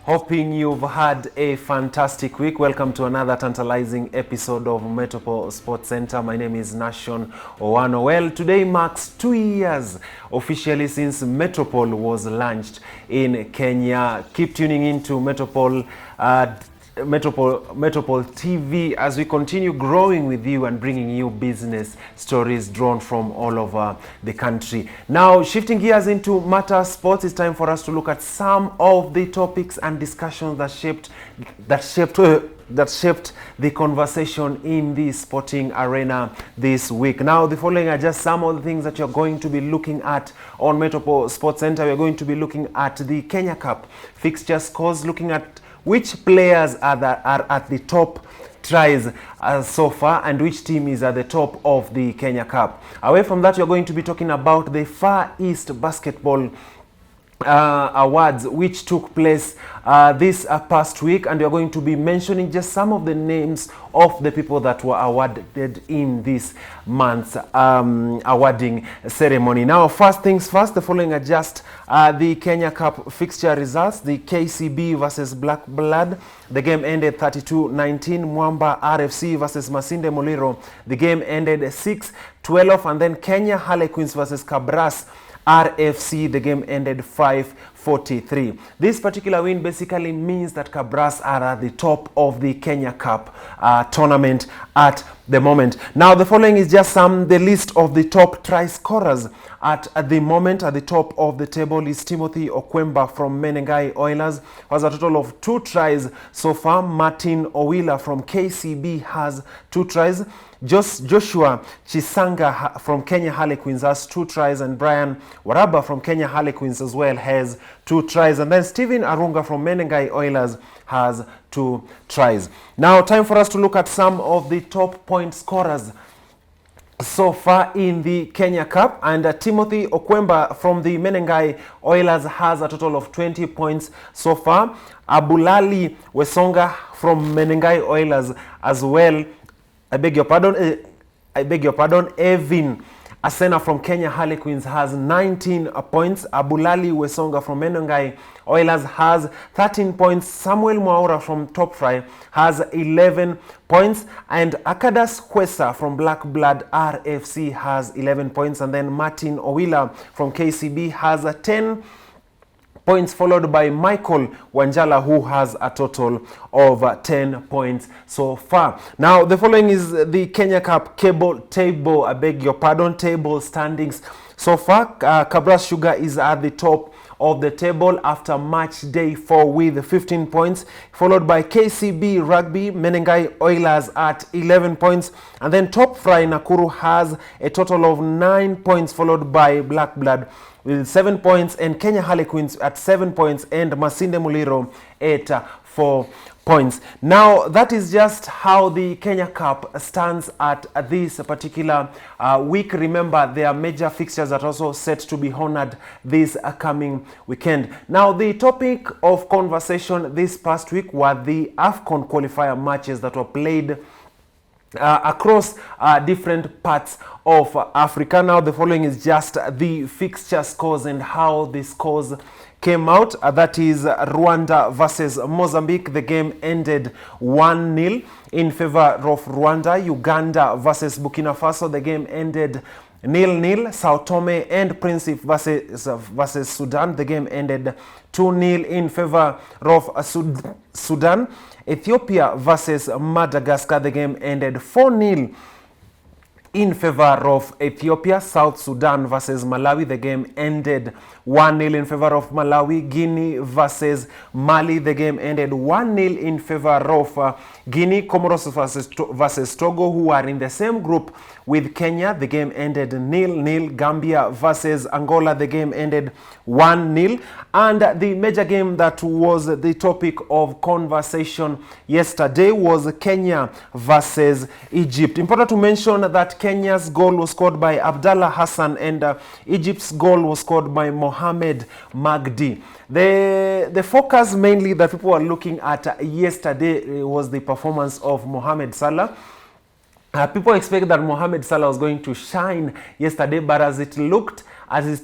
Hoping you've had a fantastic week. Welcome to another tantalizing episode of Metropol Sports Center. My name is Nashon Owano. Well, today marks 2 years officially since Metropol was launched in Kenya. Keep tuning in to Metropol TV as we continue growing with you and bringing you business stories drawn from all over the country. Now, shifting gears into matter sports, it's time for us to look at some of the topics and discussions that shaped the conversation in the sporting arena this week. Now, the following are just some of the things that you're going to be looking at on Metropol Sports Center. We're going to be looking at the Kenya Cup fixture scores, looking at which players are at the top tries so far and which team is at the top of the Kenya Cup. Away from that, you're going to be talking about the Far East Basketball Awards which took place this past week, and we're going to be mentioning just some of the names of the people that were awarded in this month's awarding ceremony. Now, first things first, the following are just the Kenya Cup fixture results. The KCB versus Black Blood, the game ended 32-19. Mwamba RFC versus Masinde Muliro, the game ended 6-12. And then Kenya Harlequins versus Kabras RFC, the game ended 5-43. This particular win basically means that Kabras are at the top of the Kenya Cup tournament at the moment. Now, the following is just the list of the top try scorers at the moment. At the top of the table is Timothy Okwemba from Menengai Oilers, who has a total of 2 tries so far. Martin Owila from KCB has 2 tries. Joshua Chisanga from Kenya Harlequins has 2 tries, and Brian Waraba from Kenya Harlequins as well has 2 tries. And then Stephen Arunga from Menengai Oilers has 2 tries. Now, time for us to look at some of the top point scorers so far in the Kenya Cup. And Timothy Okwemba from the Menengai Oilers has a total of 20 points so far. Abulali Wesonga from Menengai Oilers as well. I beg your pardon. Evin Asena from Kenya Harlequins has 19 points. Abulali Wesonga from Menengai Oilers has 13 points. Samuel Mwaura from Top Fry has 11 points. And Akadas Kwesa from Black Blood RFC has 11 points. And then Martin Owila from KCB has 10 points, followed by Michael Wanjala, who has a total of 10 points so far. Now, the following is the Kenya Cup table standings so far. Kabras Sugar is at the top of the table after match day 4 with 15 points, followed by KCB Rugby, Menengai Oilers at 11 points, and then Top Fry Nakuru has a total of 9 points, followed by Black Blood with 7 points, and Kenya Harlequins at 7 points, and Masinde Muliro at 4 points. Now, that is just how the Kenya Cup stands at this particular week. Remember, there are major fixtures that are also set to be honored this coming weekend. Now, the topic of conversation this past week were the AFCON qualifier matches that were played across different parts of Africa. Now, the following is just the fixture scores and how the scores came out. That is Rwanda versus Mozambique. The game ended 1-0 in favor of Rwanda. Uganda versus Burkina Faso. The game ended 0-0. Sao Tome and Principe versus Sudan. The game ended 2-0 in favor of Sudan. Ethiopia versus Madagascar. The game ended 4-0 in favor of Ethiopia. South Sudan versus Malawi. The game ended 1-0 in favor of Malawi. Guinea versus Mali. The game ended 1-0 in favor of Guinea. Comoros versus Togo, who are in the same group with Kenya. The game ended 0-0. Gambia versus Angola. The game ended 1-0. And the major game that was the topic of conversation yesterday was Kenya versus Egypt. Important to mention that Kenya's goal was scored by Abdallah Hassan and Egypt's goal was scored by Mohamed Magdi. The focus mainly that people were looking at yesterday was the performance of Mohamed Salah, People expect that Mohamed Salah was going to shine yesterday, but as it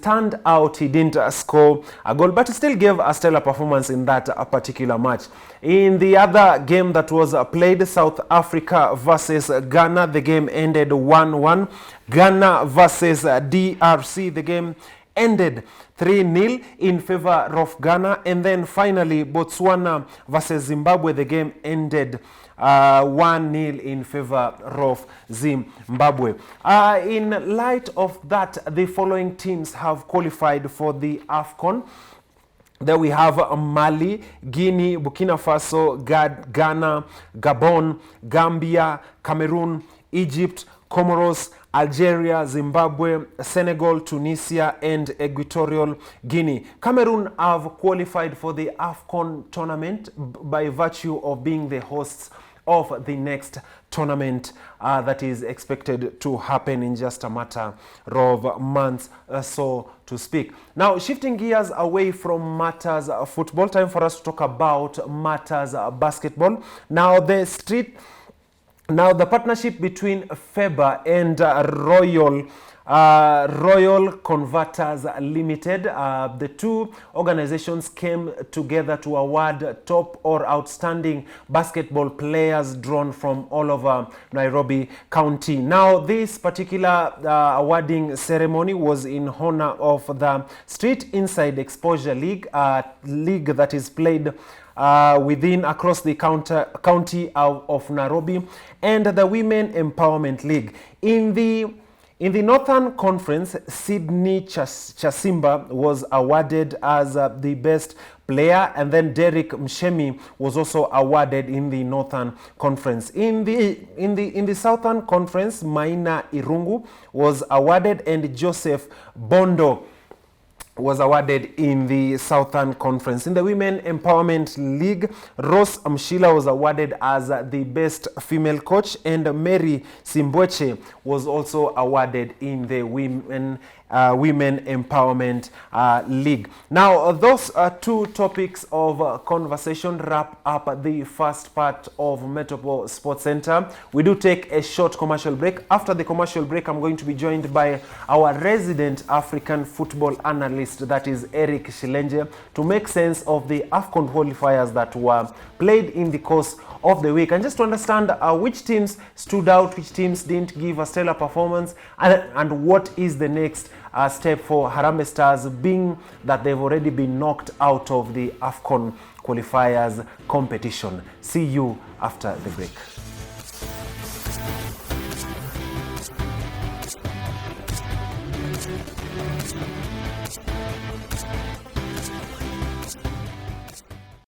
turned out, he didn't score a goal, but he still gave a stellar performance in that particular match. In the other game that was played, South Africa versus Ghana, the game ended 1-1. Ghana versus DRC, the game ended 3-0 in favor of Ghana. And then finally, Botswana versus Zimbabwe, the game ended 1-0 in favor of Zimbabwe. In light of that, the following teams have qualified for the AFCON. There we have Mali, Guinea, Burkina Faso, Ghana, Gabon, Gambia, Cameroon, Egypt, Comoros, Algeria, Zimbabwe, Senegal, Tunisia, and Equatorial Guinea. Cameroon have qualified for the AFCON tournament by virtue of being the hosts of the next tournament that is expected to happen in just a matter of months, so to speak. Now, shifting gears away from matters football, time for us to talk about matters basketball. Now, the partnership between FEBA and Royal Converters Limited, the two organizations came together to award top or outstanding basketball players drawn from all over Nairobi County. Now, this particular awarding ceremony was in honor of the Street Inside Exposure League, league that is played across the county of Nairobi, and the Women Empowerment League. In the Northern Conference, Sydney Chasimba was awarded as the best player, and then Derek Mshemi was also awarded in the Northern Conference. In the Southern Conference, Maina Irungu was awarded, and Joseph Bondo was awarded in the Southern Conference. In the Women Empowerment League, Rose Mshila was awarded as the best female coach, and Mary Simbweche was also awarded in the Women Empowerment League. Now, those two topics of conversation wrap up the first part of Metropol Sports Center. We do take a short commercial break. After the commercial break, I'm going to be joined by our resident African football analyst, that is Eric Shilenge, to make sense of the AFCON qualifiers that were played in the course of the week, and just to understand which teams stood out, which teams didn't give a stellar performance, and what is the next step for Harambee Stars, being that they've already been knocked out of the AFCON qualifiers competition. See you after the break.